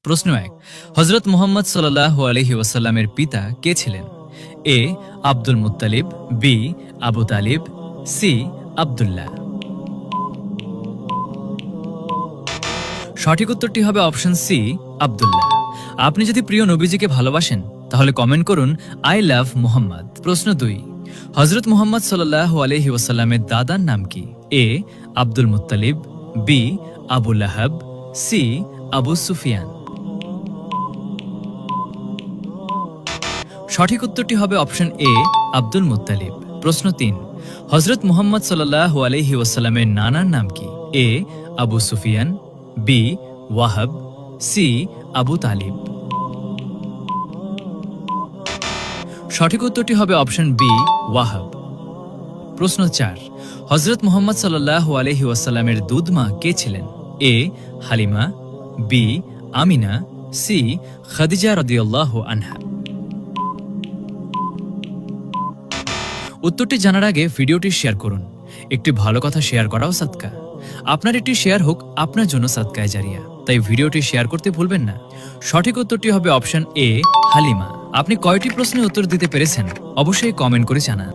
প্রশ্ন 1, হযরত মুহাম্মদ সাল্লাল্লাহু আলাইহি ওয়াসাল্লামের পিতা কে ছিলেন? A Abdul Muttalib, B Abu Talib, C Abdullah. সঠিক উত্তরটি হবে অপশন সি আব্দুল্লাহ। আপনি যদি প্রিয় নবীজিকে ভালোবাসেন তাহলে কমেন্ট করুন আই লাভ মুহাম্মদ। প্রশ্ন 2, হযরত মুহাম্মদ সাল্লাল্লাহু আলাইহি ওয়াসাল্লামের দাদার নাম কি? A Abdul Muttalib, B Abu Lahab, C Abu Sufyan. সঠিক উত্তরটি হবে অপশন এ আব্দুল মুত্তালিব। প্রশ্ন 3, হযরত মুহাম্মদ সাল্লাল্লাহু আলাইহি ওয়াসাল্লামের নানার নাম কি? এ আবু সুফিয়ান, বি ওয়াহাব, সি আবু তালিব। সঠিক উত্তরটি হবে অপশন বি ওয়াহাব। প্রশ্ন 4, হযরত মুহাম্মদ সাল্লাল্লাহু আলাইহি ওয়াসাল্লামের দুধমা কে ছিলেন? এ হালিমা, বি আমিনা, সি খাদিজা রাদিয়াল্লাহু আনহা। উত্তরটি জানার আগে ভিডিওটি শেয়ার করুন। একটি ভালো কথা শেয়ার করাও সাদকা। আপনার একটি শেয়ার হোক আপনার জন্য সাদকায়ে জারিয়া, তাই ভিডিওটি শেয়ার করতে ভুলবেন না। সঠিক উত্তরটি হবে অপশন এ হালিমা। আপনি কয়টি প্রশ্নের উত্তর দিতে পেরেছেন অবশ্যই কমেন্ট করে জানান।